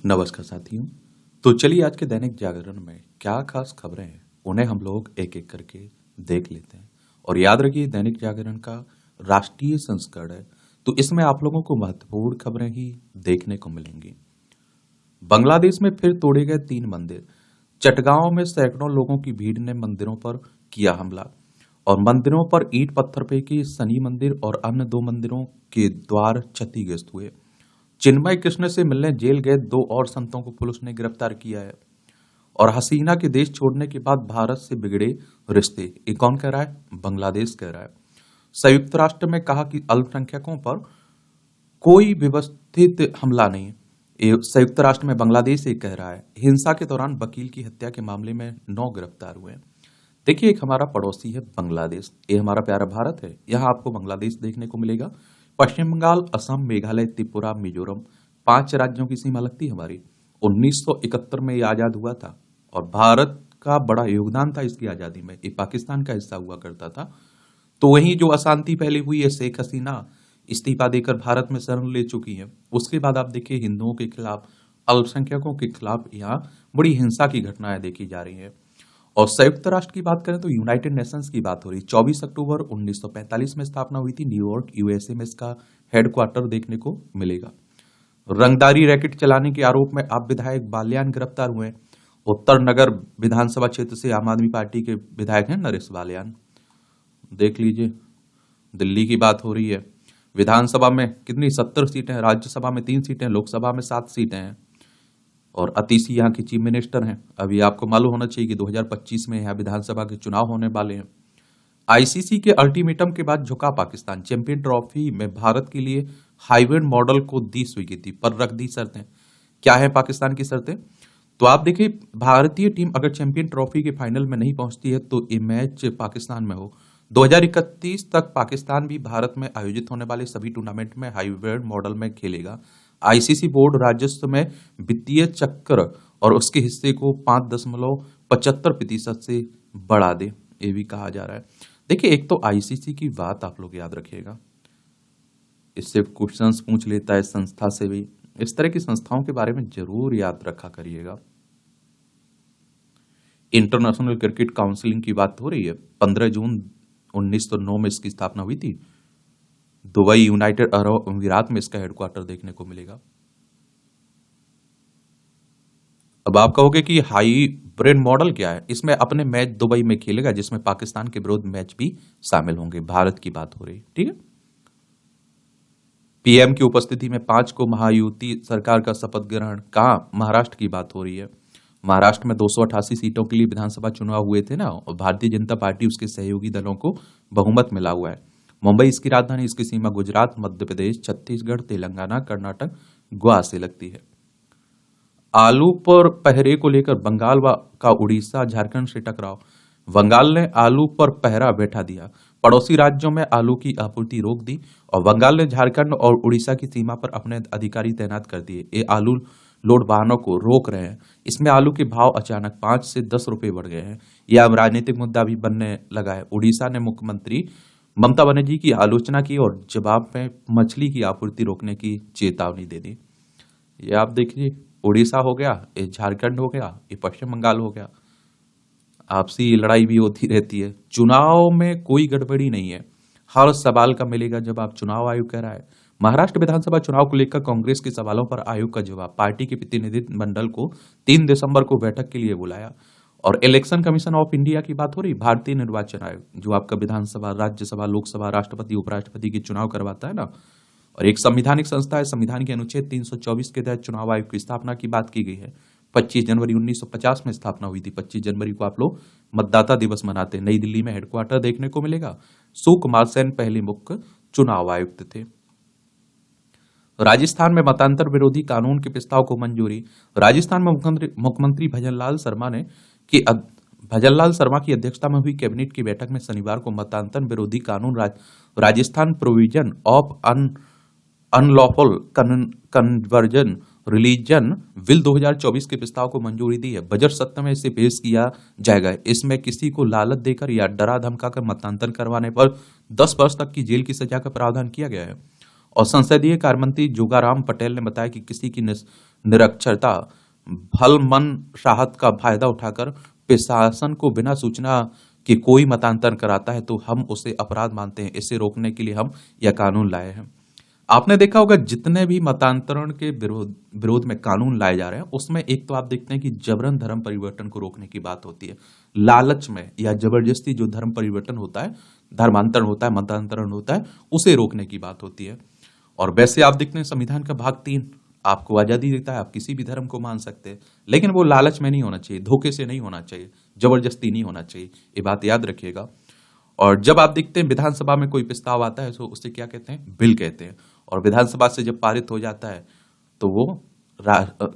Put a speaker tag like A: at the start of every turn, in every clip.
A: नमस्कार साथियों। तो चलिए आज के दैनिक जागरण में क्या खास खबरें हैं उन्हें हम लोग एक एक करके देख लेते हैं। और याद रखिए दैनिक जागरण का राष्ट्रीय संस्करण है, तो इसमें आप लोगों को महत्वपूर्ण खबरें ही देखने को मिलेंगी। बांग्लादेश में फिर तोड़े गए 3 मंदिर। चटगांव में सैकड़ों लोगों की भीड़ ने मंदिरों पर किया हमला और मंदिरों पर ईंट पत्थर फेंकी। शनि मंदिर और अन्य 2 मंदिरों के द्वार क्षतिग्रस्त हुए। चिन्मय कृष्ण से मिलने जेल गए 2 और संतों को पुलिस ने गिरफ्तार किया है। और हसीना के देश छोड़ने के बाद भारत से बिगड़े रिश्ते, ये कौन कह रहा है? बांग्लादेश कह रहा है। संयुक्त राष्ट्र में कहा कि अल्पसंख्यकों पर कोई व्यवस्थित हमला नहीं। ये संयुक्त राष्ट्र में बांग्लादेश ये कह रहा है। हिंसा के दौरान वकील की हत्या के मामले में 9 गिरफ्तार हुए। देखिए, एक हमारा पड़ोसी है बांग्लादेश, ये हमारा प्यारा भारत है। यहाँ आपको बांग्लादेश देखने को मिलेगा। पश्चिम बंगाल, असम, मेघालय, त्रिपुरा, मिजोरम, 5 राज्यों की सीमा लगती है हमारी। 1971 में ये आजाद हुआ था और भारत का बड़ा योगदान था इसकी आजादी में। ये पाकिस्तान का हिस्सा हुआ करता था। तो वहीं जो अशांति पहले हुई है, शेख हसीना इस्तीफा देकर भारत में शरण ले चुकी है। उसके बाद आप देखिए हिंदुओं के खिलाफ, अल्पसंख्यकों के खिलाफ यहाँ बड़ी हिंसा की घटनाएं देखी जा रही हैं। और संयुक्त राष्ट्र की बात करें तो यूनाइटेड नेशंस की बात हो रही। 24 अक्टूबर 1945 में स्थापना हुई थी। न्यूयॉर्क यूएसए में इसका हेडक्वार्टर देखने को मिलेगा। रंगदारी रैकेट चलाने के आरोप में आप विधायक बाल्यान गिरफ्तार हुए। उत्तर नगर विधानसभा क्षेत्र से आम आदमी पार्टी के विधायक हैं नरेश बाल्यान, देख लीजिए। दिल्ली की बात हो रही है। विधानसभा में कितनी 70 सीटें हैं, राज्यसभा में 3 सीटें, लोकसभा में 7 सीटें हैं। और अतीशी यहाँ की चीफ मिनिस्टर हैं। अभी आपको मालूम होना चाहिए कि 2025 में यहाँ विधानसभा के चुनाव होने वाले हैं। आईसीसी के अल्टीमेटम के बाद झुका पाकिस्तान। चैंपियन ट्रॉफी में भारत के लिए हाइब्रिड मॉडल को दी स्वीकृति, पर रख दी शर्तें। क्या है पाकिस्तान की शर्तें? तो आप देखिए, भारतीय टीम अगर चैंपियन ट्रॉफी के फाइनल में नहीं पहुंचती है तो ये मैच पाकिस्तान में हो। 2031 तक पाकिस्तान भी भारत में आयोजित होने वाले सभी टूर्नामेंट में हाइब्रिड मॉडल में खेलेगा। आईसीसी बोर्ड राजस्व में वित्तीय चक्र और उसके हिस्से को 5.75% से बढ़ा दे, ये भी कहा जा रहा है। देखिए, एक तो आईसीसी की बात आप लोग याद रखिएगा, इससे क्वेश्चंस पूछ लेता है संस्था से भी। इस तरह की संस्थाओं के बारे में जरूर याद रखा करिएगा। इंटरनेशनल क्रिकेट काउंसिल की बात हो रही है। 15 जून 1909 में इसकी स्थापना हुई थी। दुबई, यूनाइटेड अरब अमीरात में इसका हेडक्वार्टर देखने को मिलेगा। अब आप कहोगे कि हाइब्रिड मॉडल क्या है? इसमें अपने मैच दुबई में खेलेगा, जिसमें पाकिस्तान के विरुद्ध मैच भी शामिल होंगे। भारत की बात हो रही, ठीक है। पीएम की उपस्थिति में 5 को महायुति सरकार का शपथ ग्रहण। कहां? महाराष्ट्र की बात हो रही है। महाराष्ट्र में 288 सीटों के लिए विधानसभा चुनाव हुए थे ना, और भारतीय जनता पार्टी उसके सहयोगी दलों को बहुमत मिला हुआ है। मुंबई इसकी राजधानी, इसकी सीमा गुजरात, मध्य प्रदेश, छत्तीसगढ़, तेलंगाना, कर्नाटक, गोवा से लगती है। आलू पर पहरे को लेकर बंगाल का उड़ीसा झारखंड से टकराव। बंगाल ने आलू पर पहरा बैठा दिया। पड़ोसी राज्यों में आलू की आपूर्ति रोक दी और बंगाल ने झारखंड और उड़ीसा की सीमा पर अपने अधिकारी तैनात कर दिए। ये आलू लोड वाहनों को रोक रहे हैं। इसमें आलू के भाव अचानक 5 से 10 रुपए बढ़ गए हैं। यह अब राजनीतिक मुद्दा भी बनने लगा है। उड़ीसा ने मुख्यमंत्री ममता बनर्जी की आलोचना की और जवाब में मछली की आपूर्ति रोकने की चेतावनी दे दी। ये आप देखिए, उड़ीसा हो गया, ये झारखंड हो गया, ये पश्चिम बंगाल हो गया। आपसी लड़ाई भी होती रहती है। चुनाव में कोई गड़बड़ी नहीं है, हर सवाल का मिलेगा जवाब, चुनाव आयोग कह रहा है। महाराष्ट्र विधानसभा चुनाव को लेकर कांग्रेस के सवालों पर आयोग का जवाब। पार्टी के प्रतिनिधिमंडल को 3 दिसंबर को बैठक के लिए बुलाया। और इलेक्शन कमीशन ऑफ इंडिया की बात हो रही। भारतीय निर्वाचन आयोग जो आपका विधानसभा, राज्यसभा, लोकसभा, राष्ट्रपति, उपराष्ट्रपति के चुनाव करवाता है ना, और एक संवैधानिक संस्था है। संविधान के अनुच्छेद 324 के तहत चुनाव आयोग की स्थापना की बात की गई है। 25 जनवरी 1950 में स्थापना हुई थी। 25 जनवरी को आप लोग मतदाता दिवस मनाते हैं। नई दिल्ली में हेडक्वार्टर देखने को मिलेगा। सुकुमार सेन पहले मुख्य चुनाव आयुक्त थे। राजस्थान में मतांतर विरोधी कानून के प्रस्ताव को मंजूरी। राजस्थान में मुख्यमंत्री भजनलाल शर्मा की अध्यक्षता में हुई कैबिनेट की बैठक में शनिवार को मतांतर विरोधी कानून Rajasthan provision of unlawful conversion religion bill 2024 के प्रस्ताव को मंजूरी दी है। बजट सत्र में इसे पेश किया जाएगा। इसमें किसी को लालच देकर या डरा धमकाकर मतांतर करवाने पर 10 वर्ष तक की जेल की सजा का प्रावधान किया गया है। और संसदीय कार्य मंत्री जोगाराम पटेल ने बताया कि किसी की निरक्षरता, भलमनशाहत का फायदा उठाकर प्रशासन को बिना सूचना कि कोई मतांतर कराता है तो हम उसे अपराध मानते हैं। इसे रोकने के लिए हम यह कानून लाए हैं। आपने देखा होगा जितने भी मतांतरण के विरोध विरोध में कानून लाए जा रहे हैं उसमें एक तो आप देखते हैं कि जबरन धर्म परिवर्तन को रोकने की बात होती है। लालच में या जबरदस्ती जो धर्म परिवर्तन होता है, धर्मांतरण होता है, मतांतरण होता है, उसे रोकने की बात होती है। और वैसे आप देखते हैं संविधान का भाग 3 आपको आजादी देता है, आप किसी भी धर्म को मान सकते हैं, लेकिन वो लालच में नहीं होना चाहिए, धोखे से नहीं होना चाहिए, जबरदस्ती नहीं होना चाहिए। ये बात याद रखिएगा। और जब आप देखते हैं विधानसभा में कोई प्रस्ताव आता है तो उसे क्या कहते हैं? बिल कहते हैं। और विधानसभा से जब पारित हो जाता है तो वो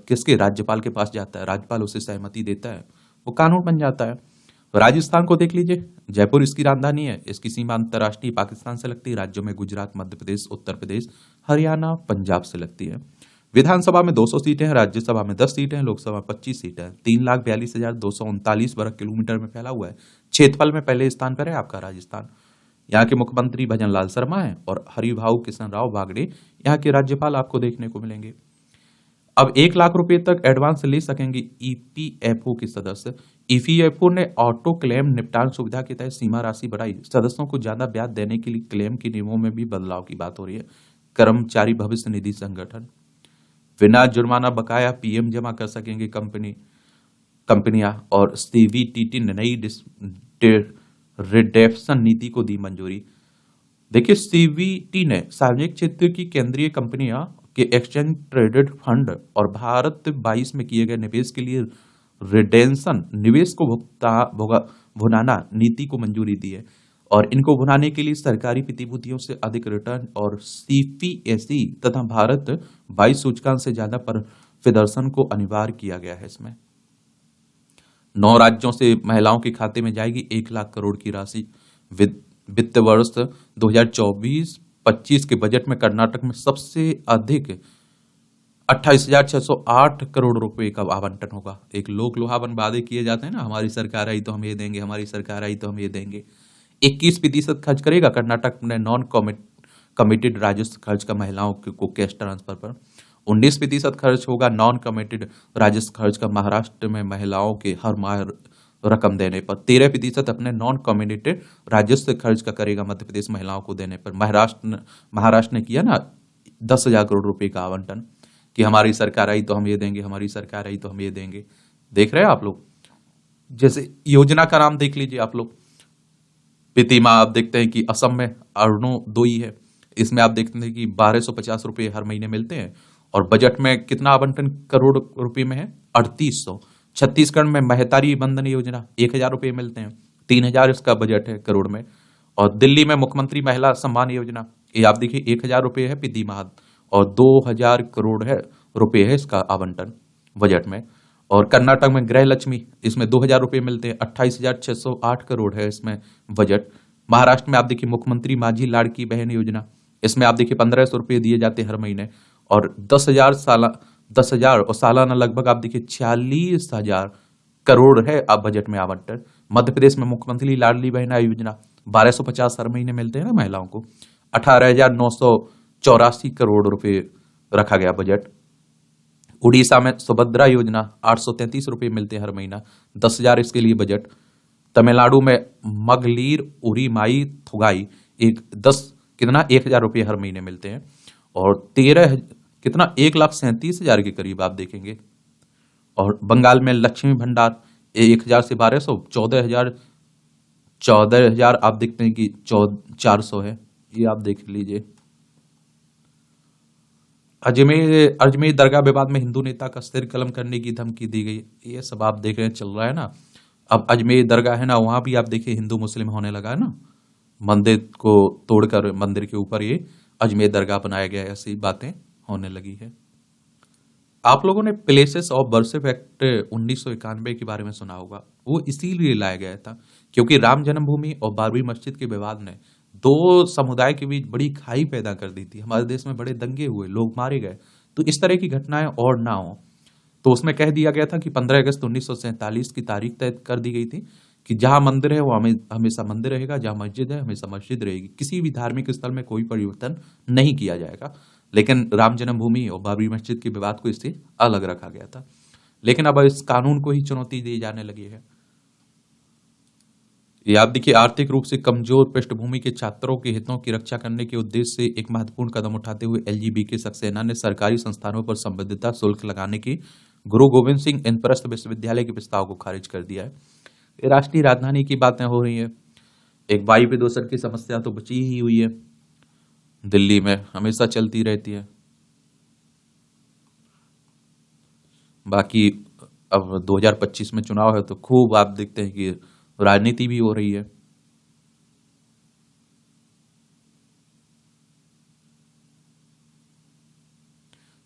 A: किसके? राज्यपाल के पास जाता है, राज्यपाल उसे सहमति देता है, वो कानून बन जाता है। राजस्थान को देख लीजिए, जयपुर इसकी राजधानी है, इसकी सीमा अंतर्राष्ट्रीय पाकिस्तान से लगती है, राज्यों में गुजरात, मध्य प्रदेश, उत्तर प्रदेश, हरियाणा, पंजाब से लगती है। विधानसभा में 200 सीटें हैं, राज्यसभा में 10 सीटें हैं, लोकसभा में 25 सीटें हैं। 3,42,239 वर्ग किलोमीटर में फैला हुआ है। क्षेत्रफल में पहले स्थान पर है आपका राजस्थान। यहाँ के मुख्यमंत्री भजन लाल शर्मा हैं और हरिभाऊ किशन राव बागड़े यहाँ के राज्यपाल आपको देखने को मिलेंगे। अब 1 लाख रुपए तक एडवांस ले सकेंगे ईपीएफओ के सदस्य। ईपीएफओ ने ऑटो क्लेम निपटान सुविधा के तहत सीमा राशि बढ़ाई। सदस्यों को ज्यादा ब्याज देने के लिए क्लेम के नियमों में भी बदलाव की बात हो रही है। कर्मचारी भविष्य निधि संगठन, बिना जुर्माना बकाया पीएम जमा कर सकेंगे कंपनियां। और सीबीटीटी ने नई रिडेप्शन नीति को दी मंजूरी। देखिए, सीबीटी ने सार्वजनिक क्षेत्र की केंद्रीय कंपनियां के एक्सचेंज ट्रेडेड फंड और भारत 22 में किए गए निवेश के लिए रिडेंशन निवेश को भुनाना नीति को मंजूरी दी है। और इनको भुनाने के लिए सरकारी प्रतिभूतियों से अधिक रिटर्न और सीपीएसई तथा भारत 22 सूचकांक से ज्यादा पर प्रदर्शन को अनिवार्य किया गया है। इसमें 9 राज्यों से महिलाओं के खाते में जाएगी 1 लाख करोड़ की राशि। वित्त वर्ष 2024-25 के बजट में कर्नाटक में सबसे अधिक 28,608 करोड़ रुपए का आवंटन होगा। एक लोक लुभावन वादे किए जाते हैं ना, हमारी सरकार आई तो हम ये देंगे, हमारी सरकार आई तो हम ये देंगे। 21% खर्च करेगा कर्नाटक ने नॉन कमिटेड राजस्व खर्च का महिलाओं को कैश ट्रांसफर पर। 19% खर्च होगा नॉन कमिटेड राजस्व खर्च का महाराष्ट्र में महिलाओं के हर माह रकम देने पर। 13% अपने नॉन कम्युनिटेड राजस्व खर्च का करेगा मध्य प्रदेश महिलाओं को देने पर। महाराष्ट्र ने किया ना 10,000 करोड़ रुपए का आवंटन कि हमारी सरकार आई तो हम ये देंगे, हमारी सरकार आई तो हम ये देंगे। देख रहे हैं आप लोग? जैसे योजना का नाम देख लीजिए आप लोग। प्रतिमा आप देखते हैं कि असम में अरुणोदय है, इसमें आप देखते हैं कि 1250 रुपए हर महीने मिलते हैं। और बजट में कितना आवंटन करोड़ रुपए में है? 3800। छत्तीसगढ़ में महतारी बंधन योजना 1,000 रुपए मिलते हैं, 3,000 इसका बजट है करोड़ में। और दिल्ली में मुख्यमंत्री महिला सम्मान योजना, ये आप देखिए 1,000 रुपए है प्रति माह और 2,000 करोड़ है रुपए है इसका आवंटन बजट में। और कर्नाटक में गृह लक्ष्मी, इसमें 2,000 रुपए मिलते हैं, 28,608 करोड़ है इसमें बजट। महाराष्ट्र में आप देखिए मुख्यमंत्री माझी लाड़की बहन योजना, इसमें आप देखिए 1,500 रुपए दिए जाते हैं हर महीने और 10,000 और सालाना लगभग आप देखिए 46,000 करोड़ है अब बजट में आवंटन। मध्य प्रदेश में मुख्यमंत्री लाडली बहना योजना 1,250 हर महीने मिलते हैं ना महिलाओं को। 18,984 करोड़ रुपए रखा गया बजट। उड़ीसा में सुभद्रा योजना 833 रुपए मिलते हैं हर महीना, 10,000 इसके लिए बजट। तमिलनाडु में मगलीर उरीमाई थुगाई 1,000 रुपए हर महीने मिलते हैं और 1,37,000 के करीब आप देखेंगे। और बंगाल में लक्ष्मी भंडार 1,000 से 1,200, 14,000 आप देखते हैं कि 400 है, ये आप देख लीजिए। अजमेर दरगाह विवाद में हिंदू नेता का सिर कलम करने की धमकी दी गई, ये सब आप देख रहे हैं चल रहा है ना। अब अजमेर दरगाह है ना, वहां भी आप देखिए हिंदू मुस्लिम होने लगा है ना, मंदिर को तोड़कर मंदिर के ऊपर ये अजमेर दरगाह बनाया गया है, ऐसी बातें होने लगी है। आप लोगों ने प्लेसेस ऑफ वर्शिप एक्ट 1991 के बारे में सुना होगा। वो इसीलिए लाया गया था क्योंकि राम जन्मभूमि और बाबरी मस्जिद के विवाद ने 2 समुदाय के बीच बड़ी खाई पैदा कर दी थी। हमारे देश में बड़े दंगे हुए, लोग मारे गए। तो इस तरह की घटनाएं और ना हो, तो उसमें कह दिया गया था कि 15 अगस्त 1947 की तारीख तय कर दी गई थी कि जहां मंदिर है वो हमेशा मंदिर रहेगा, जहां मस्जिद है हमेशा मस्जिद रहेगी। किसी भी धार्मिक स्थल में कोई परिवर्तन नहीं किया जाएगा। लेकिन राम जन्मभूमि और बाबरी मस्जिद के विवाद को इससे अलग रखा गया था। लेकिन अब इस कानून को ही चुनौती दी जाने लगी है। ये आप देखिए, आर्थिक रूप से कमजोर पृष्ठभूमि के छात्रों के हितों की रक्षा करने के उद्देश्य से एक महत्वपूर्ण कदम उठाते हुए एलजीबीके सक्सेना ने सरकारी संस्थानों पर संबद्धता शुल्क लगाने की गुरु गोविंद सिंह इंद्रप्रस्थ विश्वविद्यालय के प्रस्ताव को खारिज कर दिया है। ये राष्ट्रीय राजधानी की बातें हो रही है। एक वायु प्रदूषण की समस्या तो बची ही हुई है, दिल्ली में हमेशा चलती रहती है। बाकी अब 2025 में चुनाव है तो खूब आप देखते हैं कि राजनीति भी हो रही है।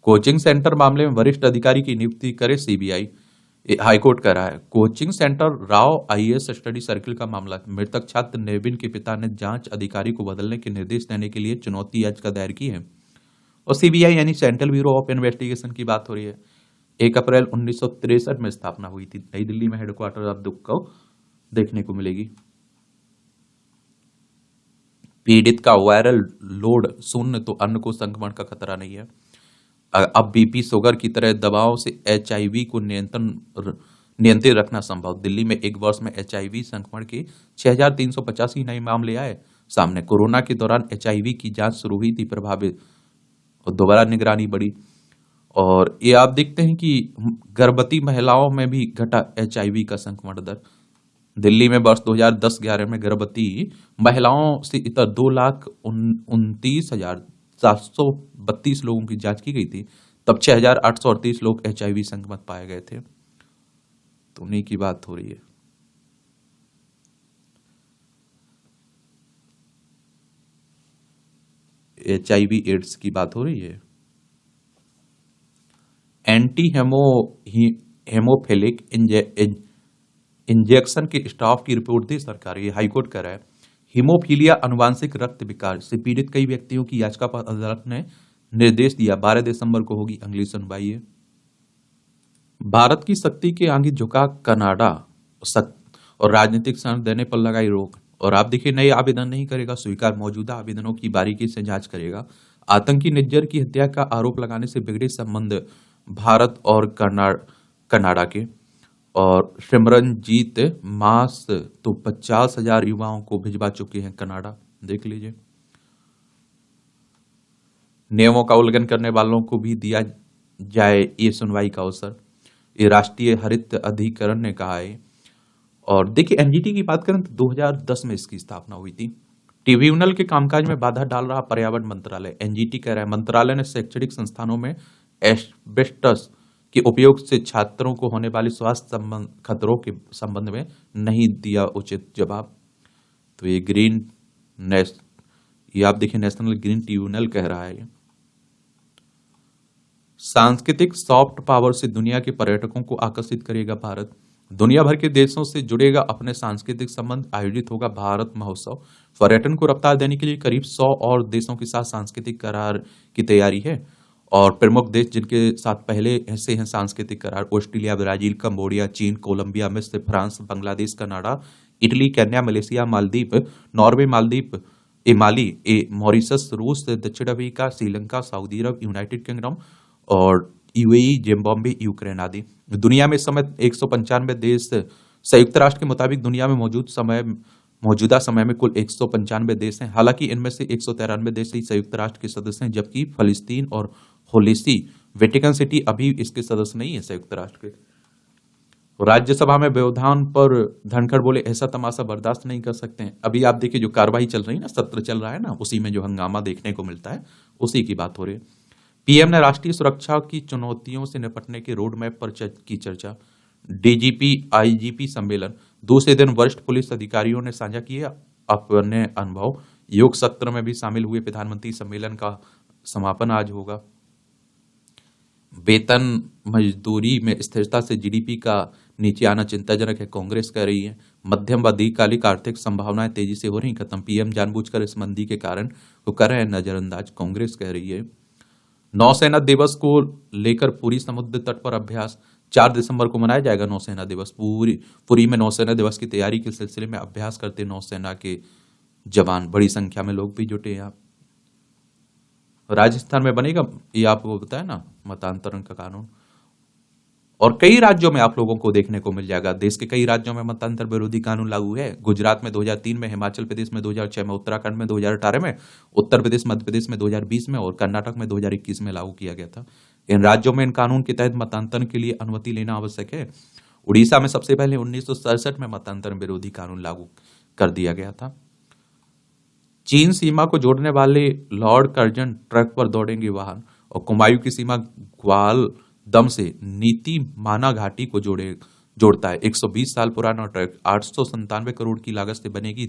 A: कोचिंग सेंटर मामले में वरिष्ठ अधिकारी की नियुक्ति करे सीबीआई, हाईकोर्ट कह रहा है। Coaching centre Rao IAS study circle का मामला, मृतक छात्र नेविन के पिता ने जांच अधिकारी को बदलने के निर्देश देने के लिए चुनौती याचिका दायर की है। और सीबीआई यानी सेंट्रल ब्यूरो ऑफ इन्वेस्टिगेशन की बात हो रही है। 1 अप्रैल 1963 में स्थापना हुई थी। नई दिल्ली में हेडक्वार्टर अब को देखने को मिलेगी। पीड़ित का वायरल लोड शून्य तो अन्य को संक्रमण का खतरा नहीं है। अब बीपी शुगर की तरह दवाओं से एचआईवी को नियंत्रित रखना संभव। दिल्ली में एक वर्ष में एचआईवी संक्रमण के 6,385 नए मामले आए सामने। कोरोना के दौरान एचआईवी की जांच शुरू हुई थी प्रभावित और दोबारा निगरानी बढ़ी। और ये आप देखते हैं कि गर्भवती महिलाओं में भी घटा एचआईवी का संक्रमण दर। दिल्ली में वर्ष 2010-11 में गर्भवती महिलाओं से इतर 2,29,732 लोगों की जांच की गई थी। तब 6,838 लोग एचआईवी संक्रमित पाए गए थे। तो उन्हीं की बात हो रही है। एचआईवी एड्स की बात हो रही है। एंटी हेमोफिलिक इंजेक्शन के स्टाफ की रिपोर्ट दी सरकार। ये हाईकोर्ट कह रहा है। हीमोफीलिया अनुवांशिक रक्त विकार से पीड़ित कई व्यक्तियों की याचिका पर अदालत ने निर्देश दिया। 12 दिसंबर को होगी अगली सुनवाई। भारत की शक्ति के आगे झुका कनाडा और राजनीतिक शरण देने पर लगाई रोक। और आप देखिए, नए आवेदन नहीं करेगा स्वीकार, मौजूदा आवेदनों की बारीकी से जांच करेगा। आतंकी निज्जर की हत्या का आरोप लगाने से बिगड़े संबंध भारत और कनाडा के। और सिमरनजीत मास तो 50,000 युवाओं को भिजवा चुके हैं कनाडा, देख लीजिए। नियमों का उल्लंघन करने वालों को भी दिया जाए ये सुनवाई का अवसर, ये राष्ट्रीय हरित अधिकरण ने कहा है। और देखिए, एनजीटी की बात करें तो 2010 में इसकी स्थापना हुई थी। ट्रिब्यूनल के कामकाज में बाधा डाल रहा पर्यावरण मंत्रालय। एनजीटी कह रहा है मंत्रालय ने शैक्षणिक संस्थानों में एस्बेस्टस के उपयोग से छात्रों को होने वाले स्वास्थ्य खतरों के संबंध में नहीं दिया उचित जवाब। तो ये ये आप देखिए, नेशनल ग्रीन ट्रिब्यूनल कह रहा है। सांस्कृतिक सॉफ्ट पावर से दुनिया के पर्यटकों को आकर्षित करेगा भारत। दुनिया भर के देशों से जुड़ेगा अपने सांस्कृतिक संबंध। आयोजित होगा भारत महोत्सव। पर्यटन को रफ्तार देने के लिए करीब 100 और देशों के साथ सांस्कृतिक करार की तैयारी है। और प्रमुख देश जिनके साथ पहले ऐसे हैं सांस्कृतिक करार: ऑस्ट्रेलिया, ब्राजील, कंबोडिया, चीन, कोलंबिया, मिस्र, France, Bangladesh, Canada, Italy, Kenya, Malaysia, Maldives, Norway, Mali, Mauritius, रूस, दक्षिण Africa, Sri Lanka, Saudi Arab, United Kingdom और यूएई, जिम्बाब्वे, यूक्रेन आदि। दुनिया में इस समय 195 देश। संयुक्त राष्ट्र के मुताबिक दुनिया में मौजूदा समय में कुल 195 देश हैं। हालांकि इनमें से 193 देश ही संयुक्त राष्ट्र के सदस्य हैं, जबकि फलस्तीन और होलेसी वेटिकन सिटी अभी इसके सदस्य नहीं है संयुक्त राष्ट्र के। राज्यसभा में व्यवधान पर धनखड़ बोले, ऐसा तमाशा बर्दाश्त नहीं कर सकते हैं। अभी आप देखिए, जो कार्रवाई चल रही है ना, सत्र चल रहा है ना, उसी में जो हंगामा देखने को मिलता है, उसी की बात हो रही है। पीएम ने राष्ट्रीय सुरक्षा की चुनौतियों से निपटने के रोड मैप पर की चर्चा। डीजीपी आईजीपी सम्मेलन, दूसरे दिन वरिष्ठ पुलिस अधिकारियों ने साझा किए अपने अनुभव। योग सत्र में भी शामिल हुए। प्रधानमंत्री सम्मेलन का समापन आज होगा। वेतन मजदूरी में स्थिरता से जीडीपी का नीचे आना चिंताजनक है, कांग्रेस कह रही है। मध्यम व दीर्घकालिक आर्थिक संभावनाएं तेजी से हो रही खत्म। पीएम जानबूझकर इस मंदी के कारण को कर रहे हैं नजरअंदाज, कांग्रेस कह रही है। नौसेना दिवस को लेकर पूरी समुद्र तट पर अभ्यास। 4 दिसंबर को मनाया जाएगा नौसेना दिवस। पुरी में नौसेना दिवस की तैयारी के सिलसिले में अभ्यास करते नौसेना के जवान। बड़ी संख्या में लोग भी जुटे हैं। राजस्थान में बनेगा, ये आपको बताया ना, मतांतरण का कानून। और कई राज्यों में आप लोगों को देखने को मिल जाएगा। देश के कई राज्यों में मतांतर विरोधी कानून लागू है। गुजरात में 2003 में, हिमाचल प्रदेश में 2006 में, उत्तराखंड में 2018 में, उत्तर प्रदेश मध्य प्रदेश में 2020 में और कर्नाटक में 2021 में लागू किया गया था। इन राज्यों में इन कानून के तहत मतांतरण के लिए अनुमति लेना आवश्यक है। उड़ीसा में सबसे पहले 1967 में मतांतरण विरोधी कानून लागू कर दिया गया था। चीन सीमा को जोड़ने वाले लॉर्ड कर्जन ट्रक पर दौड़ेंगे वाहन। और कुमायूं की सीमा ग्वाल दम से नीति माना घाटी को जोड़ता है। 120 साल पुराना ट्रक 897 करोड़ की लागत से बनेगी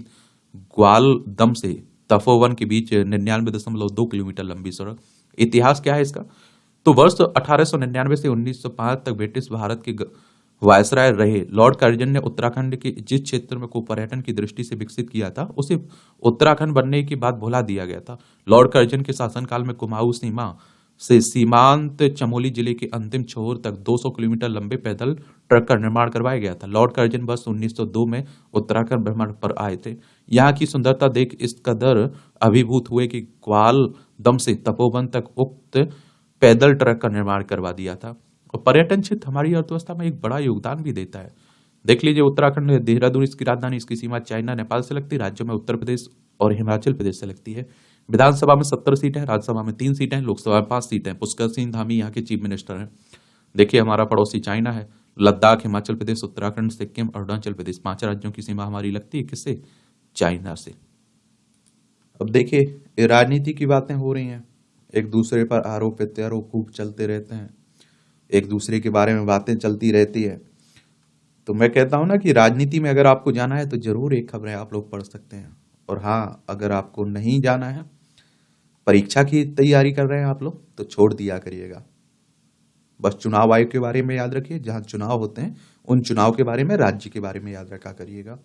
A: ग्वाल दम से तपोवन के बीच 99.2 किलोमीटर लंबी सड़क। इतिहास क्या है इसका? तो वर्ष 1899 से 1905 तक ब्रिटिश भारत के वायसराय रहे लॉर्ड कर्जन ने उत्तराखंड के जिस क्षेत्र में को पर्यटन की दृष्टि से विकसित किया था, उसे उत्तराखंड बनने की बात भुला दिया गया था। लॉर्ड कर्जन के शासनकाल में कुमाऊं सीमा से सीमांत चमोली जिले के अंतिम छोर तक 200 किलोमीटर लंबे पैदल ट्रक का निर्माण करवाया गया था। लॉर्ड कर्जन बस 1902 में उत्तराखंड भ्रमण पर आए थे। यहाँ की सुंदरता देख इस कदर अभिभूत हुए कि ग्वाल दम से तपोवन तक उक्त पैदल ट्रक का निर्माण करवा दिया था। और पर्यटन क्षेत्र हमारी अर्थव्यवस्था में एक बड़ा योगदान भी देता है। देख लीजिए, उत्तराखंड, देहरादून इसकी राजधानी, इसकी सीमा चाइना नेपाल से लगती है। राज्यों में उत्तर प्रदेश और हिमाचल प्रदेश से लगती है। विधानसभा में 70 सीटें हैं, राज्यसभा में 3 सीटें हैं, लोकसभा में 5 सीटें हैं। पुष्कर सिंह धामी यहाँ के चीफ मिनिस्टर हैं। देखिए, हमारा पड़ोसी चाइना है। लद्दाख, हिमाचल प्रदेश, उत्तराखंड, सिक्किम, अरुणाचल प्रदेश, 5 राज्यों की सीमा हमारी लगती है किससे? चाइना से। अब देखिए, ये राजनीति की बातें हो रही हैं। एक दूसरे पर आरोप प्रत्यारोप खूब चलते रहते हैं, एक दूसरे के बारे में बातें चलती रहती है। तो मैं कहता हूं ना कि राजनीति में अगर आपको जाना है तो जरूर एक खबरें आप लोग पढ़ सकते हैं। और हाँ, अगर आपको नहीं जाना है, परीक्षा की तैयारी कर रहे हैं आप लोग, तो छोड़ दिया करिएगा। बस चुनाव आयोग के बारे में याद रखिए, जहां चुनाव होते हैं उन चुनाव के बारे में, राज्य के बारे में याद रखा करिएगा।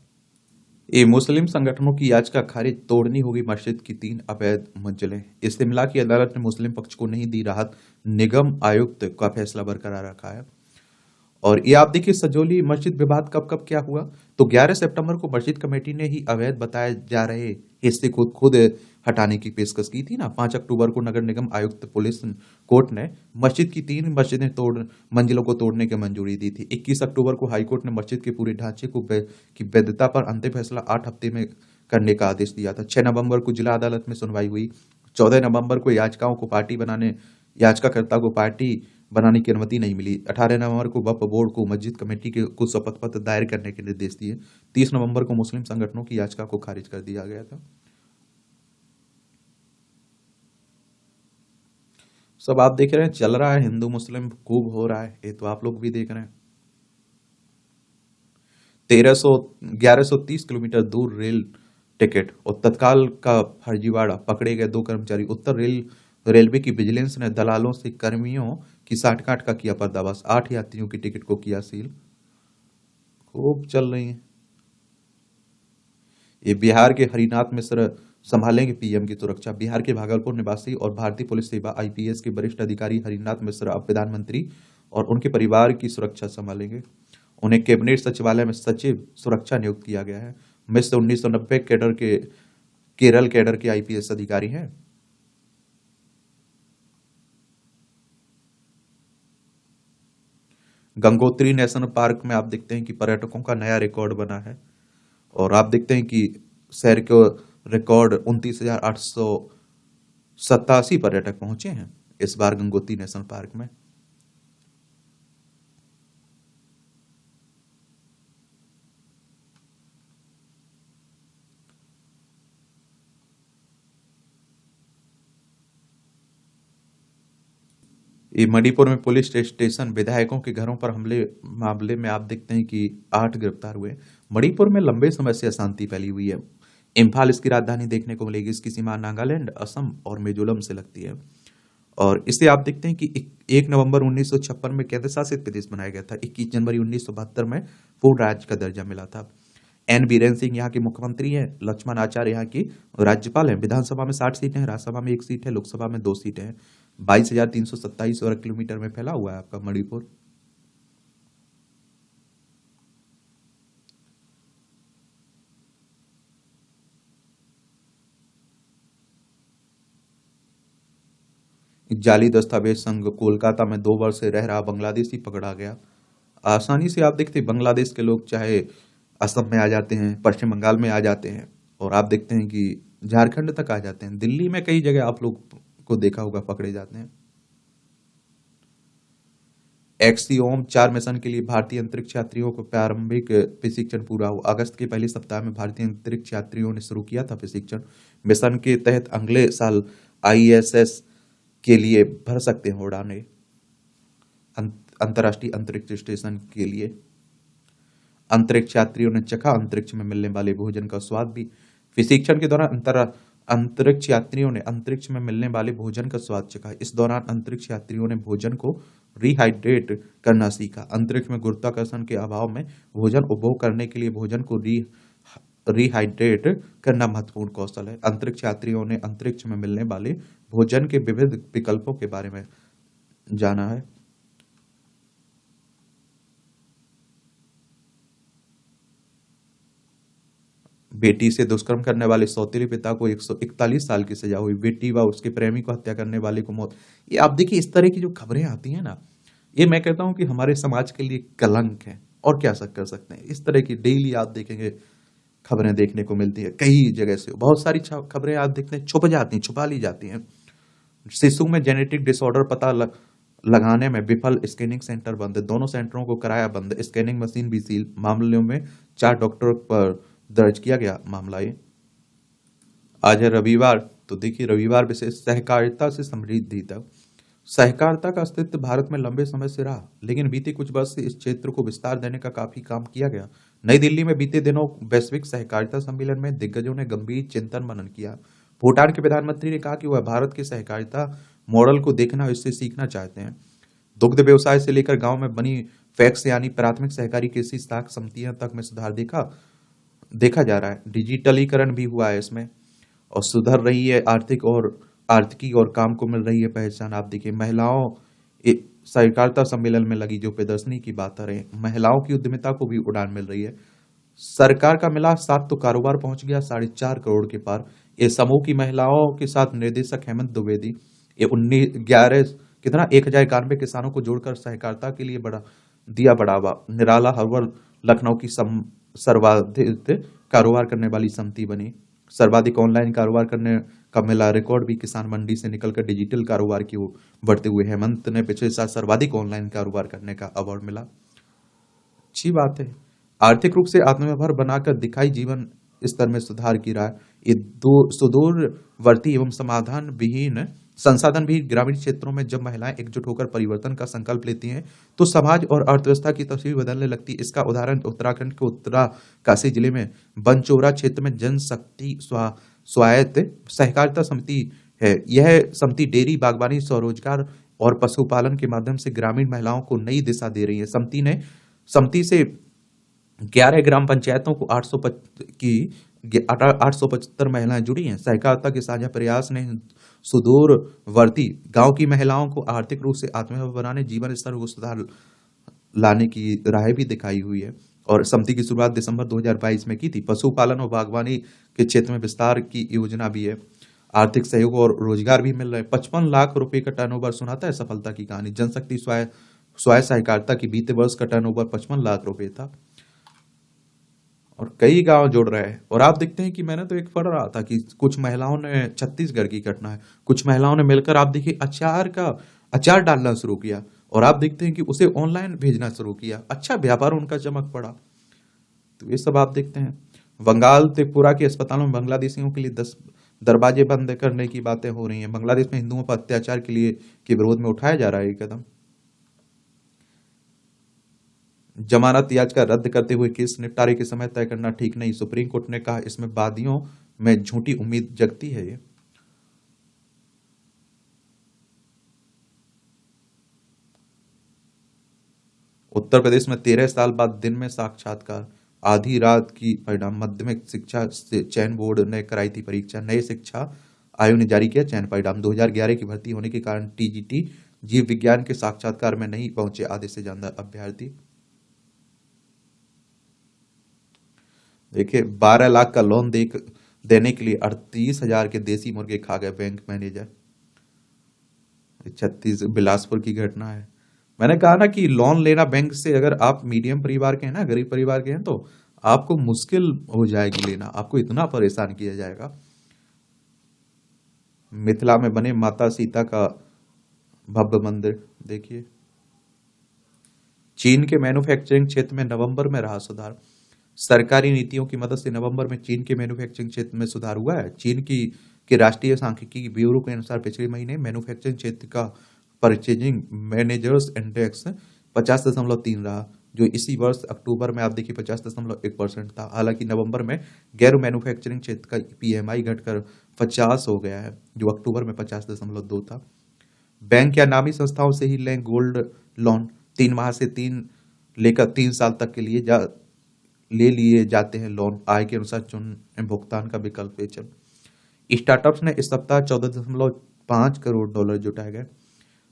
A: ये मुस्लिम संगठनों की याचिका खारिज, तोड़नी होगी मस्जिद की 3 अवैध मंजिलें। इस शिमला की अदालत ने मुस्लिम पक्ष को नहीं दी राहत, निगम आयुक्त का फैसला बरकरार रखा है। और ये आप देखिए, सजौली मस्जिद विवाद कब कब क्या हुआ। तो 11 सितंबर को मस्जिद कमेटी ने ही अवैध बताए जा रहे हिस्से को खुद हटाने की पेशकश की थी ना। 5 अक्टूबर को नगर निगम आयुक्त पुलिस कोर्ट ने मस्जिद की 3 मस्जिदें मंजिलों को तोड़ने की मंजूरी दी थी। 21 अक्टूबर को हाईकोर्ट ने मस्जिद के पूरे ढांचे की वैधता पर अंतिम फैसला 8 हफ्ते में करने का आदेश दिया था। 6 नवंबर को जिला अदालत में सुनवाई हुई। 14 नवंबर को याचिकाकर्ता को पार्टी बनाने की अनुमति नहीं मिली। 18 नवंबर को वक्फ बोर्ड को मस्जिद कमेटी के कुछ शपथ पत्र दायर करने के निर्देश दिए। 30 नवंबर को मुस्लिम संगठनों की याचिका को खारिज कर दिया गया था। सब आप देख रहे हैं, चल रहा है, हिंदू मुस्लिम खूब हो रहा है, ये तो आप लोग भी देख रहे हैं। 1130 किलोमीटर दूर रेल टिकट और तत्काल का फर्जीवाड़ा, पकड़े गए 2 कर्मचारी। रेलवे की विजिलेंस ने दलालों से कर्मियों की साठगांठ का किया पर्दाफाश। 8 यात्रियों की टिकट को किया सील। खूब चल रही है। ये बिहार के हरिनाथ मिश्र संभालेंगे पीएम की सुरक्षा। बिहार के भागलपुर निवासी और भारतीय पुलिस सेवा आईपीएस के वरिष्ठ अधिकारी हरिनाथ मिश्र अब प्रधानमंत्री और उनके परिवार की सुरक्षा संभालेंगे। उन्हें कैबिनेट सचिवालय में सचिव सुरक्षा नियुक्त किया गया है। मिश्र 1990 केरल कैडर के आईपीएस अधिकारी हैं। गंगोत्री नेशनल पार्क में आप देखते हैं कि पर्यटकों का नया रिकॉर्ड बना है। और आप देखते हैं कि शहर को रिकॉर्ड 29,887 पर्यटक पहुंचे हैं इस बार गंगोत्री नेशनल पार्क में। ये मणिपुर में पुलिस स्टेशन विधायकों के घरों पर हमले मामले में आप देखते हैं कि 8 गिरफ्तार हुए। मणिपुर में लंबे समय से अशांति फैली हुई है। इम्फाल इसकी राजधानी देखने को मिलेगी। इसकी सीमा नागालैंड, असम और मिजोरम से लगती है। और इसे आप देखते हैं कि 1 नवंबर 1956 में केंद्र शासित प्रदेश बनाया गया था। 21 जनवरी 1972 में पूर्ण राज्य का दर्जा मिला था। एन बीरेन सिंह यहाँ के मुख्यमंत्री हैं। लक्ष्मण आचार्य यहाँ की राज्यपाल हैं। विधानसभा में 60 सीटें हैं, राज्यसभा में 1 सीट है, लोकसभा में 2 सीटें हैं। 22,327 वर्ग किलोमीटर में फैला हुआ है आपका मणिपुर। जाली दस्तावेज संघ कोलकाता में 2 वर्ष से रह रहा बांग्लादेशी पकड़ा गया। आसानी से आप देखते हैं बांग्लादेश के लोग चाहे असम में आ जाते हैं, पश्चिम बंगाल में आ जाते हैं, और आप देखते हैं कि झारखंड तक आ जाते हैं। दिल्ली में कई जगह आप लोग को देखा होगा पकड़े जाते हैं। एक्सियोम 4 मिशन के लिए भारतीय अंतरिक्ष यात्रियों को प्रारंभिक प्रशिक्षण पूरा हुआ। अगस्त के पहले सप्ताह में भारतीय अंतरिक्ष यात्रियों ने शुरू किया था प्रशिक्षण। मिशन के तहत अगले साल आईएसएस के लिए भर सकते हैं उड़ाने, अंतर्राष्ट्रीय अंतरिक्ष स्टेशन के लिए। अंतरिक्ष यात्रियों ने चखा अंतरिक्ष में मिलने वाले भोजन का स्वाद भी। प्रशिक्षण के दौरान अंतरिक्ष यात्रियों ने अंतरिक्ष में मिलने वाले भोजन का स्वाद चखा। इस दौरान अंतरिक्ष यात्रियों ने भोजन को रिहाइड्रेट करना सीखा। अंतरिक्ष में गुरुत्वाकर्षण के अभाव में भोजन उपभोग करने के लिए भोजन को रिहाइड्रेट करना महत्वपूर्ण कौशल है। अंतरिक्ष यात्रियों ने अंतरिक्ष में मिलने वाले भोजन के विविध विकल्पों के बारे में जाना है। बेटी से दुष्कर्म करने वाले सौतेले पिता को 141 साल की सजा हुई। बेटी व उसके प्रेमी को हत्या करने वाले को मौत। ये आप देखिए, इस तरह की जो खबरें आती हैं ना, ये मैं कहता हूं कि हमारे समाज के लिए कलंक है। और क्या कर सकते हैं, इस तरह की डेली आप देखेंगे खबरें देखने को मिलती है कई जगह से। बहुत सारी खबरें आप देखते हैं छुप जाती हैं, छुपा ली जाती हैं। शिशु में जेनेटिक डिसऑर्डर पता लगाने में विफल, स्कैनिंग सेंटर बंद। दोनों सेंटरों को कराया बंद, स्कैनिंग मशीन भी सील। मामलों में 4 डॉक्टरों पर दर्ज किया गया मामला। ये आज है रविवार, तो देखिए रविवार विशेष सहकारिता से समृद्धि तक। सहकारिता का अस्तित्व भारत में लंबे समय से रहा, लेकिन बीते कुछ वर्ष से इस क्षेत्र को विस्तार देने का काफी काम किया गया। नई दिल्ली में बीते दिनों वैश्विक सहकारिता सम्मेलन में दिग्गजों ने गंभीर चिंतन मनन किया। भूटान के प्रधानमंत्री ने कहा कि वह भारत के सहकारिता मॉडल को देखना और इससे सीखना चाहते हैं। दुग्ध व्यवसाय से लेकर गांव में बनी फैक्स यानी प्राथमिक सहकारी कृषि साख समितियां तक में सुधार देखा जा रहा है। डिजिटलीकरण भी हुआ है इसमें, और सुधर रही है आर्थिकी और काम को मिल रही है पहचान। आप देखिए महिलाओं सहकारिता सम्मेलन में लगी जो प्रदर्शनी की बात कर रहे हैं, महिलाओं की उद्यमिता को भी उड़ान मिल रही है। सरकार का मिला साथ तो कारोबार पहुंच गया 4.5 करोड़ के पार। ये समूह की महिलाओं के साथ निर्देशक हेमंत द्विवेदी, ये 1091 किसानों को जोड़कर सहकारिता के लिए बढ़ावा। निराला हरवल लखनऊ की सर्वाधिक कारोबार करने वाली समिति बनी। सर्वाधिक ऑनलाइन कारोबार करने का मिला रिकॉर्ड भी किसान मंडी से निकलकर डिजिटल कारोबार की ओर बढ़ते हुए हेमंत ने पिछले साल सर्वाधिक ऑनलाइन कारोबार करने का अवार्ड मिला। अच्छी बात है। आर्थिक रूप से आत्मनिर्भर बनाकर दिखाई जीवन स्तर में सुधार की राह। ये सुदूरवर्ती एवं संसाधन भी ग्रामीण क्षेत्रों में जब महिलाएं एकजुट होकर परिवर्तन का संकल्प लेती हैं तो समाज और अर्थव्यवस्था की तस्वीर बदलने लगती है। इसका उदाहरण उत्तराखंड के उत्तराकाशी जिले में बनचौरा क्षेत्र में जनशक्ति स्वायत्त सहकारिता समिति है। यह समिति डेयरी, बागवानी, स्वरोजगार और पशुपालन के माध्यम से ग्रामीण महिलाओं को नई दिशा दे रही है। समिति से 11 ग्राम पंचायतों को 875 महिलाएं जुड़ी हैं। सहकारिता के साझा प्रयास ने सुदूरवर्ती गांव की महिलाओं को आर्थिक रूप से आत्मनिर्भर बनाने, जीवन स्तर को सुधार लाने की राह भी दिखाई हुई है। और समिति की शुरुआत दिसंबर 2022 में की थी। पशुपालन और बागवानी के क्षेत्र में विस्तार की योजना भी है। आर्थिक सहयोग और रोजगार भी मिल रहा है। 55 लाख रुपए का टर्नओवर सुनाता है सफलता की कहानी। जनशक्ति स्वयं सहकारिता की बीते वर्ष का टर्नओवर 55 लाख रुपए था और कई गांव जुड़ रहे हैं। और आप देखते हैं कि मैंने तो एक पढ़ रहा था कि कुछ महिलाओं ने, छत्तीसगढ़ की घटना है, कुछ महिलाओं ने मिलकर आप देखिए अचार डालना शुरू किया और आप देखते हैं कि उसे ऑनलाइन भेजना शुरू किया। अच्छा व्यापार उनका चमक पड़ा। तो ये सब आप देखते हैं। बंगाल त्रिपुरा के अस्पतालों में बांग्लादेशियों के लिए 10 दरवाजे बंद करने की बातें हो रही हैं। बांग्लादेश में हिंदुओं पर अत्याचार के विरोध में उठाया जा रहा है ये कदम। जमानत याचिका रद्द करते हुए केस निपटारे के समय तय करना ठीक नहीं, सुप्रीम कोर्ट ने कहा। इसमें वादियों में झूठी उम्मीद जगती है। ये उत्तर प्रदेश में 13 साल बाद दिन में साक्षात्कार, आधी रात की परिणाम। माध्यमिक शिक्षा से चयन बोर्ड ने कराई थी परीक्षा। नए शिक्षा आयोग ने जारी किया चयन परिणाम। 2011 की भर्ती होने के कारण टीजीटी जीव विज्ञान के साक्षात्कार में नहीं पहुंचे आधे से ज्यादा अभ्यर्थी। देखिए 12 लाख का लोन देने के लिए 38,000 के देसी मुर्गे खा गए बैंक मैनेजर। छत्तीस बिलासपुर की घटना है। मैंने कहा ना कि लोन लेना बैंक से, अगर आप मीडियम परिवार के हैं ना, गरीब परिवार के हैं, तो आपको मुश्किल हो जाएगी लेना, आपको इतना परेशान किया जाएगा। मिथिला में बने माता सीता का भव्य मंदिर देखिए। चीन के मैन्युफैक्चरिंग क्षेत्र में नवंबर में रहा सुधार। सरकारी नीतियों की मदद से नवंबर में चीन के मैन्युफैक्चरिंग क्षेत्र में सुधार हुआ है। चीन की के राष्ट्रीय सांख्यिकी ब्यूरो के अनुसार पिछले महीने मैन्युफैक्चरिंग क्षेत्र का परचेजिंग मैनेजर्स इंडेक्स 50.3 रहा, जो इसी वर्ष अक्टूबर में आप देखिए 50.1% था। हालांकि नवंबर में गैर मैन्युफैक्चरिंग क्षेत्र का पीएमआई घटकर 50 हो गया है, जो अक्टूबर में 50.2 था। बैंक या नामी संस्थाओं से ही लें गोल्ड लोन। 3 माह से 3 साल तक के लिए ले लिए जाते हैं लोन। आय के अनुसार चुन भुगतान का विकल्प बेचन। स्टार्टअप्स ने इस सप्ताह 14.5 करोड़ डॉलर जुटाए गए।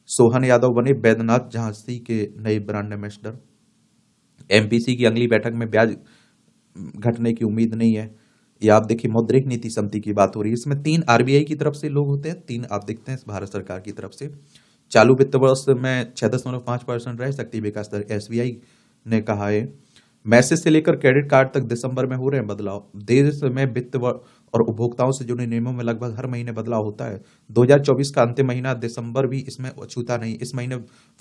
A: सोहन यादव बने बैद्यनाथ झांसी के नए ब्रांड एम्बेसडर। एमपीसी की अगली बैठक में ब्याज घटने की उम्मीद नहीं है। ये आप देखिए मौद्रिक नीति समिति की बात हो रही है। इसमें 3 आरबीआई की तरफ से लोग होते हैं, 3 आप देखते हैं भारत सरकार की तरफ से। चालू वित्त वर्ष में 6.5% रह सकती है विकास दर, एसबीआई ने कहा है। मैसेज से लेकर क्रेडिट कार्ड तक दिसंबर में हो रहे हैं बदलाव। देश में वित्त और उपभोक्ताओं से जुड़े नियमों में लगभग हर महीने बदलाव होता है। 2024 का अंतिम महीना दिसंबर भी इसमें अछूता नहीं। इस महीने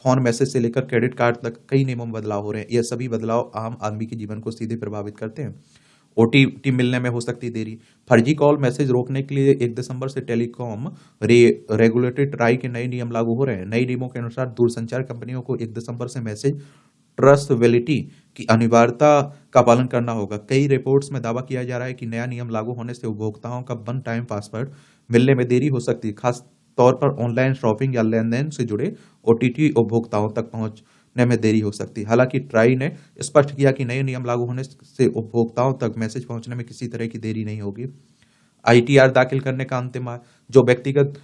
A: फोन मैसेज से लेकर क्रेडिट कार्ड तक कई नियमों में बदलाव हो रहे हैं। यह सभी बदलाव आम आदमी के जीवन को सीधे प्रभावित करते हैं। ओटीपी मिलने में हो सकती है देरी। फर्जी कॉल मैसेज रोकने के लिए 1 दिसंबर से टेलीकॉम रेगुलेटरी ट्राई के नए नियम लागू हो रहे हैं। नए नियमों के अनुसार दूरसंचार कंपनियों को 1 दिसंबर से मैसेज ट्रस्टेबिलिटी की अनिवार्यता का पालन करना होगा। कई रिपोर्ट्स में दावा किया जा रहा है कि नया नियम लागू होने से उपभोक्ताओं का वन टाइम पासवर्ड मिलने में देरी हो सकती है, खास तौर पर ऑनलाइन शॉपिंग या लेन देन से जुड़े ओटीटी उपभोक्ताओं तक पहुंचने में देरी हो सकती है। हालांकि ट्राई ने स्पष्ट किया कि नए नियम लागू होने से उपभोक्ताओं तक मैसेज पहुंचने में किसी तरह की देरी नहीं होगी। आईटीआर दाखिल करने का अंतिम जो व्यक्तिगत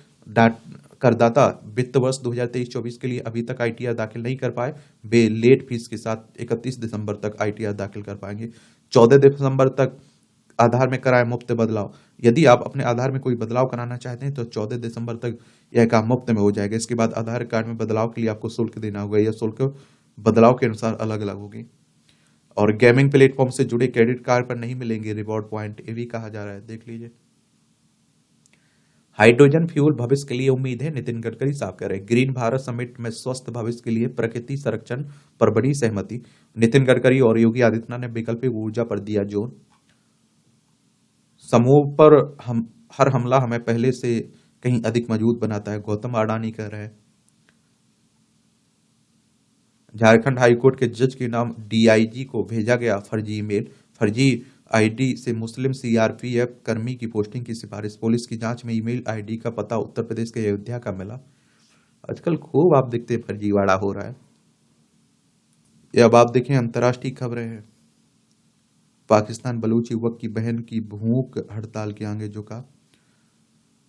A: करदाता वित्त वर्ष 2023-24 के लिए अभी तक आईटीआर दाखिल नहीं कर पाए, वे लेट फीस के साथ 31 दिसंबर तक आईटीआर दाखिल कर पाएंगे। 14 दिसंबर तक आधार में कराए मुफ्त बदलाव। यदि आप अपने आधार में कोई बदलाव कराना चाहते हैं तो 14 दिसंबर तक यह काम मुफ्त में हो जाएगा। इसके बाद आधार कार्ड में बदलाव के लिए आपको शुल्क देना होगा। यह शुल्क बदलाव के अनुसार अलग अलग होगी। और गेमिंग प्लेटफॉर्म से जुड़े क्रेडिट कार्ड पर नहीं मिलेंगे रिवॉर्ड पॉइंट, ये भी कहा जा रहा है, देख लीजिए। हाइड्रोजन फ्यूल भविष्य के लिए उम्मीद है, नितिन गडकरी साफ कह रहे हैं। ग्रीन भारत समिट में स्वस्थ भविष्य के लिए प्रकृति संरक्षण पर बड़ी सहमति। नितिन गडकरी और योगी आदित्यनाथ ने वैकल्पिक ऊर्जा पर दिया जोर। समूह पर हर हमला हमें पहले से कहीं अधिक मजबूत बनाता है, गौतम अडानी कह रहे हैं। झारखंड हाईकोर्ट के जज के नाम डीआईजी को भेजा गया फर्जी ईमेल। फर्जी आईडी से मुस्लिम सीआरपीएफ कर्मी की पोस्टिंग की सिफारिश। पुलिस की जांच में ईमेल आईडी का पता उत्तर प्रदेश के अयोध्या का मिला। आजकल खूब आप देखते हैं फर्जीवाड़ा हो रहा है। ये अब आप देखें अंतर्राष्ट्रीय खबरें हैं। पाकिस्तान बलूच युवक की बहन की भूख हड़ताल के आगे झुका।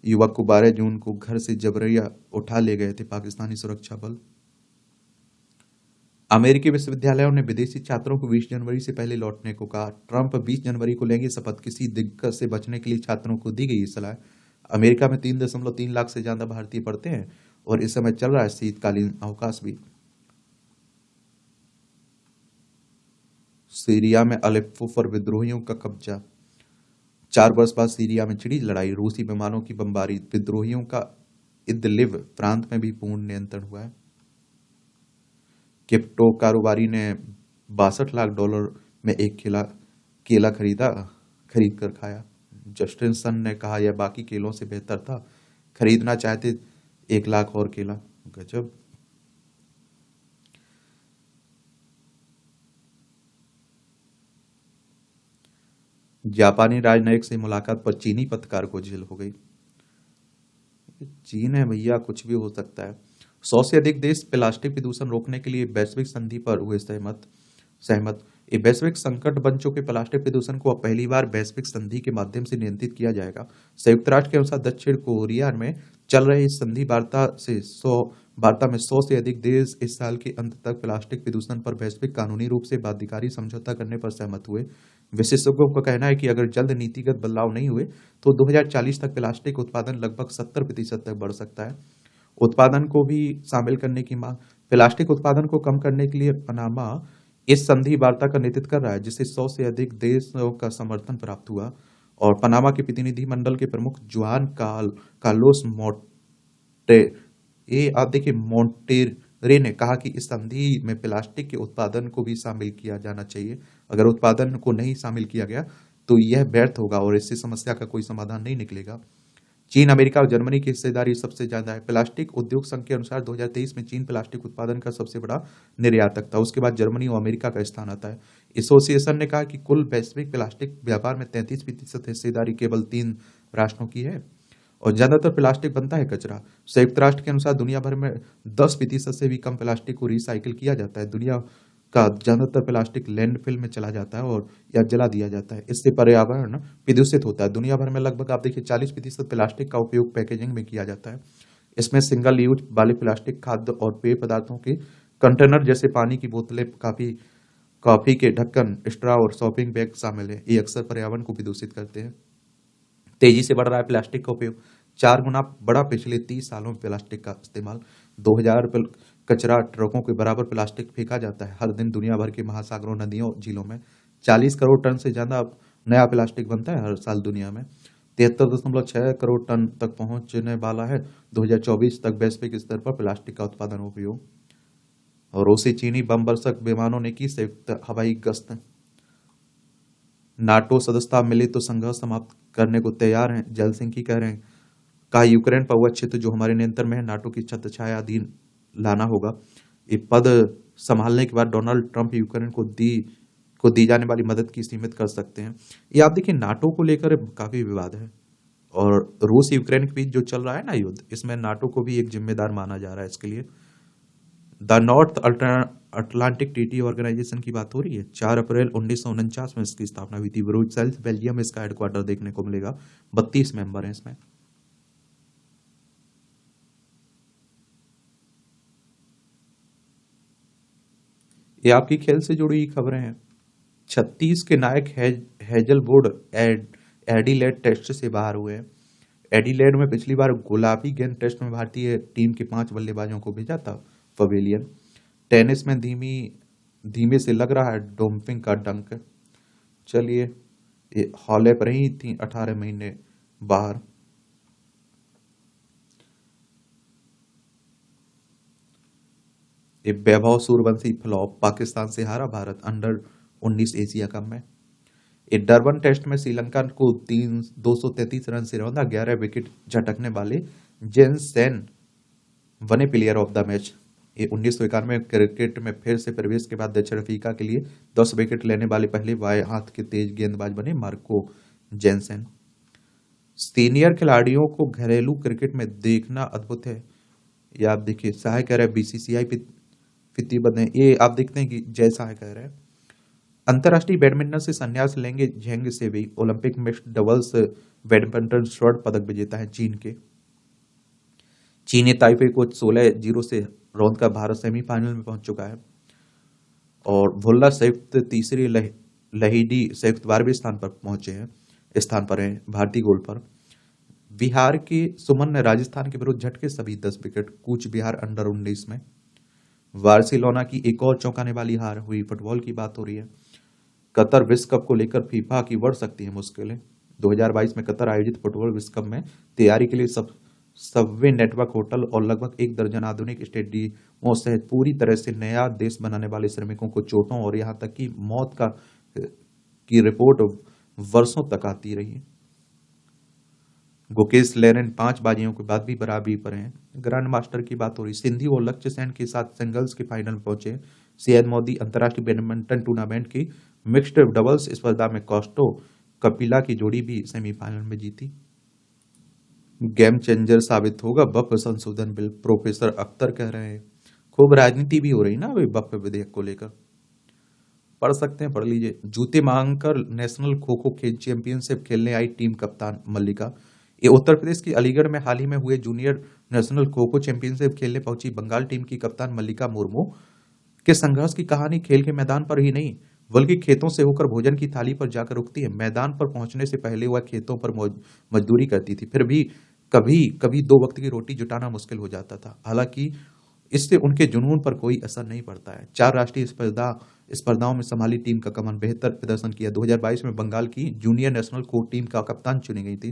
A: युवक को 12 जून को घर से जबरिया उठा ले गए थे पाकिस्तानी सुरक्षा बल। अमेरिकी विश्वविद्यालयों ने विदेशी छात्रों को 20 जनवरी से पहले लौटने को कहा। ट्रंप 20 जनवरी को लेंगे शपथ। किसी दिक्कत से बचने के लिए छात्रों को दी गई सलाह। अमेरिका में 3.3 लाख से ज्यादा भारतीय पढ़ते हैं और इस समय चल रहा है शीतकालीन अवकाश भी। सीरिया में अलेप्पो पर विद्रोहियों का कब्जा। 4 वर्ष बाद सीरिया में छिड़ी लड़ाई। रूसी विमानों की बमबारी। विद्रोहियों का इदलिब प्रांत में भी पूर्ण नियंत्रण हुआ है। क्रिप्टो कारोबारी ने $62 लाख में एक केला खरीद कर खाया। जस्टिन सन ने कहा यह बाकी केलों से बेहतर था, खरीदना चाहते 1 लाख और केला। गजब। जापानी राजनयिक से मुलाकात पर चीनी पत्रकार को जेल हो गई। चीन है भैया, कुछ भी हो सकता है। 100 से अधिक देश प्लास्टिक प्रदूषण रोकने के लिए वैश्विक संधि पर हुए सहमत। ये वैश्विक संकट बन चुके प्लास्टिक प्रदूषण को अब पहली बार वैश्विक संधि के माध्यम से नियंत्रित किया जाएगा। संयुक्त राष्ट्र के अनुसार दक्षिण कोरिया में चल रहे इस संधि वार्ता में 100 से अधिक देश इस साल के अंत तक प्लास्टिक प्रदूषण पर वैश्विक कानूनी रूप से बाध्यकारी समझौता करने पर सहमत हुए। विशेषज्ञों का कहना है कि अगर जल्द नीतिगत बदलाव नहीं हुए तो 2040 तक प्लास्टिक उत्पादन लगभग 70% तक बढ़ सकता है। उत्पादन को भी शामिल करने की मांग। प्लास्टिक उत्पादन को कम करने के लिए पनामा इस संधि वार्ता का नेतृत्व कर रहा है, जिसे 100 से अधिक देशों का समर्थन प्राप्त हुआ। और पनामा के प्रतिनिधि मंडल के प्रमुख जुआन कार्लोस मोटे ये आप देखिए मोंटेरे ने कहा कि इस संधि में प्लास्टिक के उत्पादन को भी शामिल किया जाना चाहिए। अगर उत्पादन को नहीं शामिल किया गया तो यह व्यर्थ होगा और इससे समस्या का कोई समाधान नहीं निकलेगा। चीन, अमेरिका और जर्मनी की हिस्सेदारी सबसे ज्यादा है। प्लास्टिक उद्योग संघ के अनुसार 2023 में चीन प्लास्टिक उत्पादन का सबसे बड़ा निर्यातक था। उसके बाद जर्मनी और अमेरिका का स्थान आता है। एसोसिएशन ने कहा कि कुल वैश्विक प्लास्टिक व्यापार में 33% हिस्सेदारी केवल 3 राष्ट्रों की है और ज्यादातर प्लास्टिक बनता है कचरा। संयुक्त राष्ट्र के अनुसार दुनिया भर में 10% से भी कम प्लास्टिक को रिसाइकिल किया जाता है। दुनिया का ज्यादातर प्लास्टिक लैंडफिल में चला जाता है और या जला दिया जाता है। इससे पर्यावरण प्रदूषित होता है। दुनिया भर में लगभग आप देखिए 40% प्लास्टिक का उपयोग पैकेजिंग में किया जाता है। इसमें सिंगल यूज वाले प्लास्टिक, खाद्य और पेय पदार्थों के कंटेनर जैसे पानी की बोतलें, कॉफी के ढक्कन, स्ट्रॉ और शॉपिंग बैग शामिल है। ये अक्सर पर्यावरण को प्रदूषित करते हैं। तेजी से बढ़ रहा है प्लास्टिक का उपयोग, 4 गुना बढ़ा पिछले 30 सालों में प्लास्टिक का इस्तेमाल। 2000 कचरा ट्रकों के बराबर प्लास्टिक फेंका जाता है हर दिन। दुनिया भर के महासागरों, नदियों, झीलों में 40 करोड़ टन से ज्यादा नया प्लास्टिक बनता है हर साल दुनिया में। 73.6 करोड़ टन तक पहुंचने वाला है 2024 तक वैश्विक स्तर पर प्लास्टिक का उत्पादन और उपयोग। और रूसी चीनी बम वर्षक विमानों ने की संयुक्त हवाई गश्त। नाटो सदस्यता मिले तो संघर्ष समाप्त करने को तैयार हैं, जेलेंस्की कह रहे हैं। कहा यूक्रेन पर वह क्षेत्र जो हमारे नियंत्रण में है नाटो की छत्र छाया अधीन लाना होगा। ये पद संभालने के बाद डोनाल्ड ट्रंप यूक्रेन को दी जाने वाली मदद की सीमित कर सकते हैं। ये आप देखिए नाटो को लेकर काफी विवाद है और रूस यूक्रेन के बीच जो चल रहा है ना युद्ध, इसमें नाटो को भी एक जिम्मेदार माना जा रहा है इसके लिए। The North Atlantic Treaty Organization की बात हो रही है। 4 अप्रैल 1949 में इसकी स्थापना हुई थी। ब्रुसेल्स, बेल्जियम इसका हेडक्वार्टर देखने को मिलेगा। 32 मेंबर हैं इसमें। ये आपकी खेल से जुड़ी खबरें हैं। 36 के नायक हेजलवुड एडिलेड टेस्ट से बाहर हुए हैं। एडिलेड में पिछली बार गुलाबी गेंद टेस्ट में भारतीय टीम के 5 बल्लेबाजों को भेजा था पवेलियन। टेनिस में धीमे से लग रहा है डोपिंग का डंक। चलिए, ये हॉलेप रही थी 18 महीने बाहर। ये वैभव सूर्यवंशी फ्लॉप, पाकिस्तान से हारा भारत अंडर 19 एशिया कप में। ये डरबन टेस्ट में श्रीलंका को 233 रन से रौंदा। 11 विकेट झटकने वाले जेनसेन बने प्लेयर ऑफ द मैच। ये 1991 क्रिकेट में फिर से प्रवेश के बाद दक्षिण अफ्रीका के लिए 10 विकेट लेने वाले पहले बाएं हाथ के तेज गेंदबाज बने मार्को जेनसेन। सीनियर खिलाड़ियों को घरेलू क्रिकेट में देखना अद्भुत है। ये आप देखिए, सहाय कह रहे बीसीसीआई फिती बने। ये आप देखते हैं कि जय सहाय कह रहे हैं अंतर्राष्ट्रीय बैडमिंटन से संन्यास लेंगे झेंग सेवी। ओलंपिक मिक्स्ड डबल्स बैडमिंटन स्वर्ण पदक विजेता है चीन के। चीन ने ताइपे को 16-0 से रौंद कर भारत सेमीफाइनल में पहुंच चुका है। और भुल्ला संयुक्त तीसरी लहिडी संयुक्त 12वें स्थान पर पहुंचे हैं, स्थान पर है भारतीय गोल पर। बिहार के सुमन ने राजस्थान के विरुद्ध झटके सभी 10 विकेट। कूच बिहार अंडर 19 में। बार्सिलोना की एक और चौंकाने वाली हार हुई। फुटबॉल की बात हो रही है। कतर विश्व कप को लेकर फीफा की बढ़ सकती है मुश्किलें। 2022 में कतर आयोजित फुटबॉल विश्व कप में तैयारी के लिए सबवे नेटवर्क होटल और लगभग 1 दर्जन आधुनिक स्टेडियमों सहित पूरी तरह से नया देश बनाने वाले श्रमिकों को चोटों और यहां तक कि मौत की रिपोर्ट वर्षों तक आती रही। गुकेश लेरेन 5 बाजियों के बाद भी बराबरी पर हैं। ग्रैंड मास्टर की बात हो रही। सिंधु और लक्ष्य सेन के साथ सिंगल्स के फाइनल में पहुंचे। सैयद मोदी अंतर्राष्ट्रीय बैडमिंटन टूर्नामेंट की मिक्स्ड डबल्स स्पर्धा में कॉस्टो कपिला की जोड़ी भी सेमीफाइनल में जीती। गेम चेंजर साबित होगा बफ संशोधन बिल, प्रोफेसर अख्तर कह रहे हैं। खूब राजनीति भी हो रही ना अभी बफ विधेयक को लेकर। पढ़ सकते हैं, पढ़ लीजिए। जूते मांगकर नेशनल खो खो चैंपियनशिप खेलने आई टीम कप्तान मल्लिका। ये उत्तर प्रदेश की अलीगढ़ में हाल ही में हुए junior national kho kho championship खेलने पहुंची बंगाल टीम की कप्तान मल्लिका मुर्मू के संघर्ष की कहानी खेल के मैदान पर ही नहीं बल्कि खेतों से होकर भोजन की थाली पर जाकर रुकती है। मैदान पर पहुंचने से पहले वह खेतों पर मजदूरी करती थी, फिर भी कभी कभी 2 वक्त की रोटी जुटाना मुश्किल हो जाता था। हालांकि इससे उनके जुनून पर कोई असर नहीं पड़ता है। 4 राष्ट्रीय स्पर्धाओं में संभाली टीम का कमान बेहतर प्रदर्शन किया। 2022 में बंगाल की जूनियर नेशनल कोर्ट टीम का कप्तान चुनी गई थी।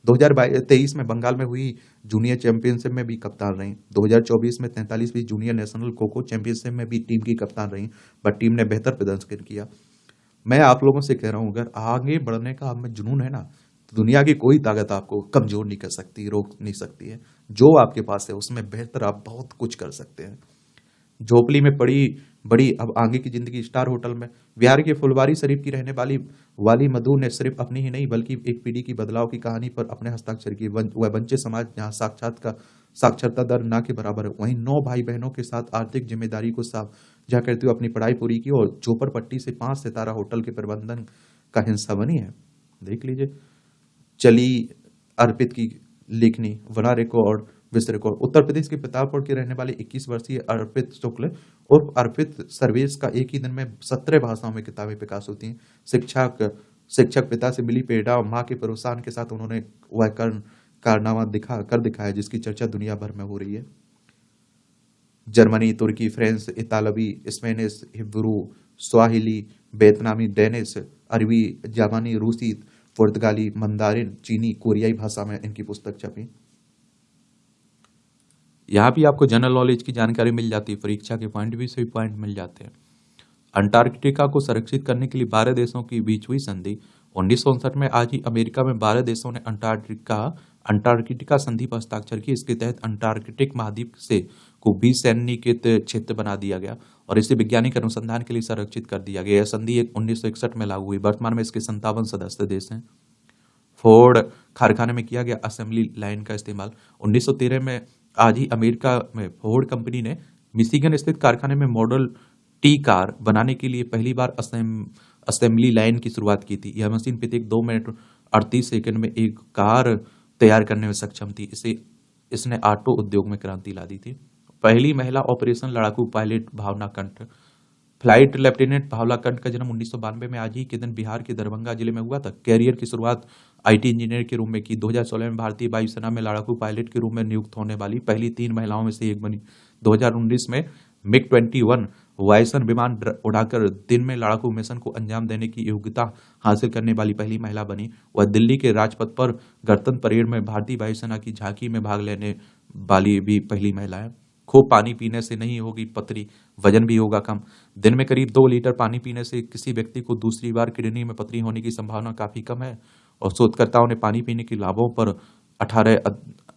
A: 2023 में बंगाल में हुई जूनियर चैंपियनशिप में भी कप्तान रही। 2024 में 43वीं junior national kho kho championship में भी टीम की कप्तान रही, बट टीम ने बेहतर प्रदर्शन किया। मैं आप लोगों से कह रहा हूं, अगर आगे बढ़ने का आप में जुनून है ना, तो दुनिया की कोई ताकत आपको कमजोर नहीं कर सकती, रोक नहीं सकती है। जो आपके पास है उसमें बेहतर आप बहुत कुछ कर सकते हैं। झोपड़ी में पड़ी बड़ी अब आगे की जिंदगी स्टार होटल में। बिहार के फुलवारी शरीफ की रहने वाली वाली मधु ने सिर्फ अपनी ही नहीं बल्कि एक पीढ़ी की बदलाव की कहानी पर अपने हस्ताक्षर किए। वह वंचित समाज जहाँ साक्षरता दर ना के बराबर है, वहीं 9 भाई बहनों के साथ आर्थिक जिम्मेदारी को साफ जहाँ करते हुए अपनी पढ़ाई पूरी की और झोपड़पट्टी से 5 सितारा होटल के प्रबंधन का हिस्सा बनी है। देख लीजिए, चली अर्पित की लेखनी बना रिकॉर्ड विश्व रिकॉर्ड। उत्तर प्रदेश के प्रतापगढ़ के रहने वाले 21 वर्षीय अर्पित शुक्ल उर्फ अर्पित सर्वेश का एक ही दिन में 17 भाषाओं में किताबें प्रकाश होती हैं। शिक्षक पिता से मिली प्रेरणा और माँ के प्रोत्साहन के साथ उन्होंने वह कारनामा दिखाया जिसकी चर्चा दुनिया भर में हो रही है। जर्मनी, तुर्की, फ्रेंच, इतालवी, स्पेनिश, हिब्रू, स्वाहिली, वियतनामी, डेनिश, अरबी, जापानी, रूसी, पुर्तगाली, मंदारिन, चीनी, कोरियाई भाषा में इनकी पुस्तक छपी। यहाँ भी आपको जनरल नॉलेज की जानकारी मिल जाती है, परीक्षा के पॉइंट भी से भी पॉइंट मिल जाते हैं। अंटार्कटिका को संरक्षित करने के लिए 12 देशों के बीच हुई संधि। 1959 में आज ही अमेरिका में 12 देशों ने अंटार्कटिका संधि पर हस्ताक्षर की। इसके तहत अंटार्कटिक महाद्वीप से को 20 सैन्यकृत क्षेत्र बना दिया गया और इसे वैज्ञानिक अनुसंधान के लिए संरक्षित कर दिया गया। यह संधि 1961 में लागू हुई। वर्तमान में इसके 57 सदस्य देश हैं। फोर्ड कारखाने में किया गया असेंबली लाइन का इस्तेमाल। 1913 में आज ही अमेरिका में फोर्ड कंपनी ने मिशिगन स्थित कारखाने में मॉडल टी कार बनाने के लिए पहली बार असेंबली लाइन की शुरुआत की थी। यह मशीन प्रत्येक 2 मिनट 38 सेकंड में एक कार तैयार करने में सक्षम थी। इसने ऑटो उद्योग में क्रांति ला दी थी। पहली महिला ऑपरेशन लड़ाकू पायलट भावना कंठ। फ्लाइट लेफ्टिनेंट भावना कंठ का जन्म 1992 में आज ही के दिन बिहार के दरभंगा जिले में हुआ था। कैरियर की शुरुआत आईटी इंजीनियर के रूप में की। 2016 में भारतीय वायुसेना में लड़ाकू पायलट के रूप में नियुक्त होने वाली पहली 3 महिलाओं में से एक बनी। 2019 में मिग 21 वायसन विमान उड़ाकर दिन में लड़ाकू मिशन को अंजाम देने की योग्यता हासिल करने वाली पहली महिला बनी। वह दिल्ली के राजपथ पर गणतंत्र परेड में भारतीय वायुसेना की झांकी में भाग लेने वाली भी पहली महिला है। खूब पानी पीने से नहीं होगी पथरी, वजन भी होगा कम। दिन में करीब 2 लीटर पानी पीने से किसी व्यक्ति को दूसरी बार किडनी में पथरी होने की संभावना काफी कम है। और शोधकर्ताओं ने पानी पीने के लाभों पर 18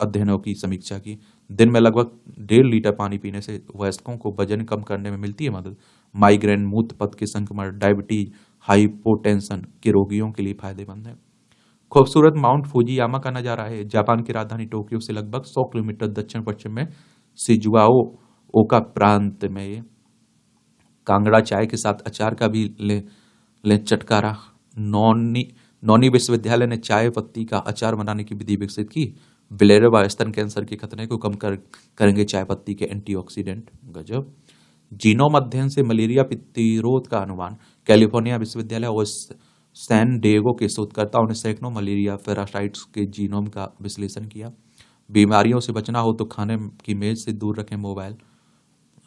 A: अध्ययनों की समीक्षा की। दिन में लगभग 1.5 लीटर पानी पीने से वयस्कों को वजन कम करने में मिलती है मदद। माइग्रेन, मूत्र पथ के संक्रमण, डायबिटीज, हाइपोटेंशन के रोगियों के लिए फायदेमंद है। खूबसूरत माउंट फुजियामा का नजारा है। जापान की राजधानी टोक्यो से लगभग 100 किलोमीटर दक्षिण पश्चिम में शिजुआओ ओका प्रांत में ये कांगड़ा चाय के साथ अचार का भी ले चटकारा। नौनी विश्वविद्यालय ने चाय पत्ती का अचार बनाने की विधि विकसित की। बिलेरो व स्तन कैंसर के खतरे को कम करेंगे चाय पत्ती के एंटीऑक्सीडेंट। गजब। जीनोम अध्ययन से मलेरिया प्रतिरोध का अनुमान। कैलिफोर्निया विश्वविद्यालय और सैन डिएगो के शोधकर्ताओं ने सैकड़ों मलेरिया पैरासाइट्स के जीनोम का विश्लेषण किया। बीमारियों से बचना हो तो खाने की मेज से दूर रखें मोबाइल।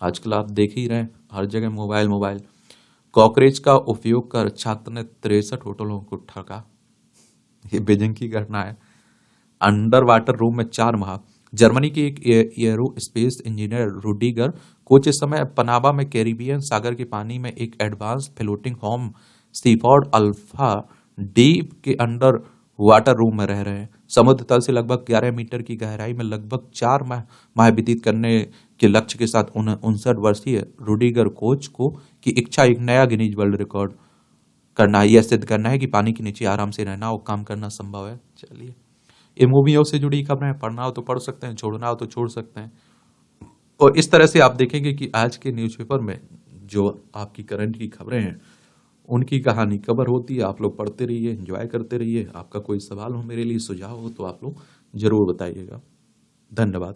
A: आजकल आप देख ही रहे, हर जगह मोबाइल। कॉकरोच का उपयोग कर छात्र ने 63 होटलों को ठगा। ये बीजिंग की घटना है। अंडर वाटर रूम में 4 माह। जर्मनी के एक एयरोस्पेस इंजीनियर रुडिगर कोच इस समय पनामा में कैरिबियन सागर के पानी में एक advance floating home Seaford Alpha Deep के अंडर वाटर रूम में रह रहे हैं। समुद्र तल से लगभग 11 मीटर की गहराई में लगभग 4 माह व्यतीत करने के लक्ष्य के साथ 59 वर्षीय रुडिगर कोच को की इच्छा एक नया गिनीज वर्ल्ड रिकॉर्ड करना है। यह सिद्ध करना है कि पानी के नीचे आराम से रहना और काम करना संभव है। चलिए, ये मूवियों से जुड़ी खबरें, पढ़ना हो तो पढ़ सकते हैं, छोड़ना हो तो छोड़ सकते हैं। और इस तरह से आप देखेंगे कि आज के न्यूज़पेपर में जो आपकी करंट की खबरें हैं उनकी कहानी कवर होती है। आप लोग पढ़ते रहिए, एंजॉय करते रहिए। आपका कोई सवाल हो मेरे लिए, सुझाव हो तो आप लोग जरूर बताइएगा। धन्यवाद।